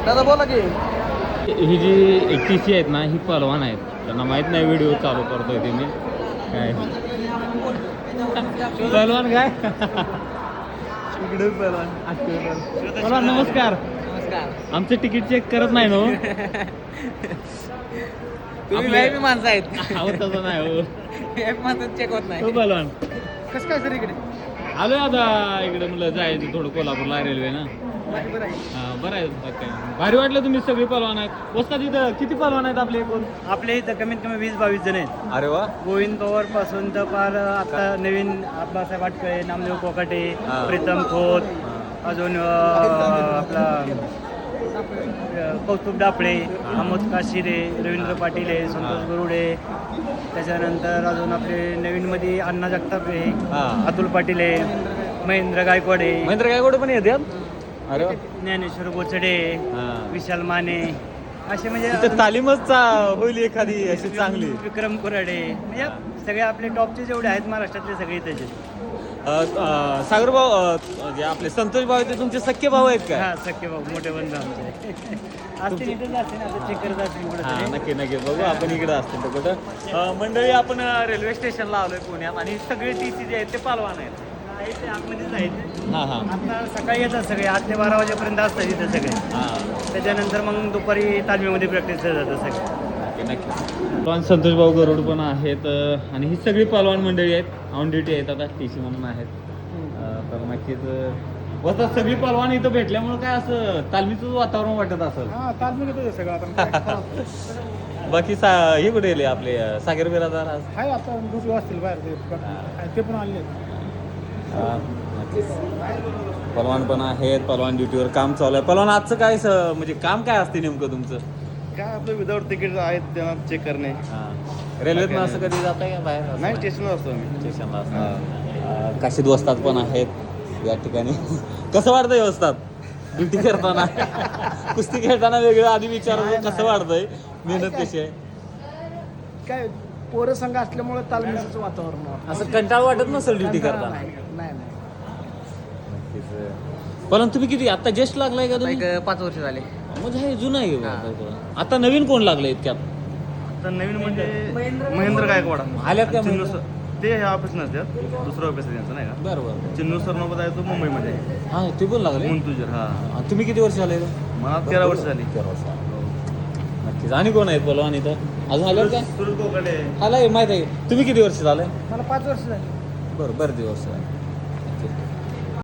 दादा बोला की. ही जी TC आहेत ना ही पहलवान आहेत. त्यांना माहित नाही व्हिडिओ चालू करतोय ते मी काय पहलवान काय इकडे पहलवान. पहलवान नमस्कार. नमस्कार. आमचं तिकीट चेक करत नाही ना हो. तुम्ही व्यायामी माणसं आहेत. अहो तसं नाही हो. व्यायामी माणसं चेक होत नाही. हो पहलवान कसं काय सर इकडे? आलोय आता इकडे म्हणलं जायचं थोडं कोल्हापूरला रेल्वे ना. बरं आहे. हा बरं आहे काय भारी वाटलं तुम्ही सगळे पहलवान आहेत. वस्ताद इथं किती पहलवान आहेत आपले एकूण? आपल्या इथं कमीत कमी 20-22 जण आहेत. अरे वा. गोविंद पवार पासून तर फार आता नवीन आप्पासाहेब वाटकळे, नामदेव कोकाटे, हा. प्रीतम खोत, अजून आपला कौस्तुभ डापळे, अमोद काशिरे, रवींद्र पाटील आहे, संतोष गरुडे, त्याच्यानंतर अजून आपले नवीनमध्ये अण्णा जगताप आहे, हा. अतुल पाटील आहे, महेंद्र गायकवाड आहे, महेंद्र गायकवाड पण येतात. अरे वा. ज्ञानेश्वर गोचडे, हा. विशाल माने, असे म्हणजे तिथं तालीमच होईल एखादी अशी चांगली. विक्रम कुराडे, म्हणजे सगळे आपले टॉपचे जेवढे आहेत महाराष्ट्रातले सगळे त्याचे. सागर भाऊ जे आपले संतोष भाऊ आहेत ते तुमचे सख्खे भाऊ आहेत का? हा सख्खे भाऊ मोठे बंधू आमचे असतील इथेच असतील आता चेक करत असतील हा कुठे नक्की नक्की बघू आपण इकडे असतील तर कुठं मंडळी आपण रेल्वे स्टेशनला आलोय पुण्यात आणि सगळे TC जे आहेत ते पहलवान आहेत. आतमध्ये जायचं हा हा आता सकाळी येतात सगळे 8 ते 12 वाजेपर्यंत असतात इथे सगळे. हा त्याच्यानंतर मग दुपारी तालमीमध्ये प्रॅक्टिस जातं सगळे. नक्की नक्की. पहलवान संतोष भाऊ गरुड पण आहेत आणि ही सगळी पहलवान मंडळी आहेत. ऑन ड्युटी आहेत आता TC म्हणून आहेत. तर नक्कीच वरता सगळी पहलवान इथं भेटल्यामुळे काय असं तालमीचं वातावरण वाटत असेल. हा तालमी घेतो सगळं आता. बाकी हे कुठे गेले आपले सागर बिरादार आज? हाय आता दुसरी असतील बाहेर ते पण आले. पहलवान पण आहेत. पहलवान ड्युटीवर काम चालू आहे. पहलवान आजचं काय म्हणजे काम काय असते नेमकं तुमचं? काय आपलं विदाऊट तिकीट आहेत त्यांना चेक करणे. रेल्वेतनं असं कधी जात आहे का बाहेर? नाही स्टेशनला असतो आम्ही. स्टेशनला असतं. काशीद वस्ताद पण आहेत या ठिकाणी. कसं वाटतंय वस्ताद ड्युटी करताना? कुस्ती खेळताना वेगळं आधी विचारतो कसं वाटतंय, मेहनत कशी आहे? काय पोरं संघ असल्यामुळे तालमीचं वातावरण वाटतं. असं कंटाळ वाटत नसेल ड्युटी करताना? नाही नाही. पण तुम्ही किती आता जस्ट लागलाय का तुम्ही? 5 वर्ष झाले. म्हणजे हे जुनं आहे बा. आता नवीन कोण लागलं इतक्यात? तर नवीन म्हणजे महेंद्र गायकवाड आल्यात का चिन्नू सर ते ह्या ऑफिस नसतात, दुसरं ऑफिस आहे त्यांचं नाही का. बरोबर. चिन्नू सर नोबत आहे तो मुंबईमध्ये हा ते पण लागले. मुंतुजर. हा तुम्ही किती वर्ष झाले? मला 13 वर्ष झाली. 13 वर्ष. नक्कीच. आणि कोण आहेत पहलवान इथं अजून आल्यात काय? सुरज कोकडे. मला माहित आहे. तुम्ही किती वर्ष झाले? मला 5 वर्ष झाली. बरं बरं दिवस आहे.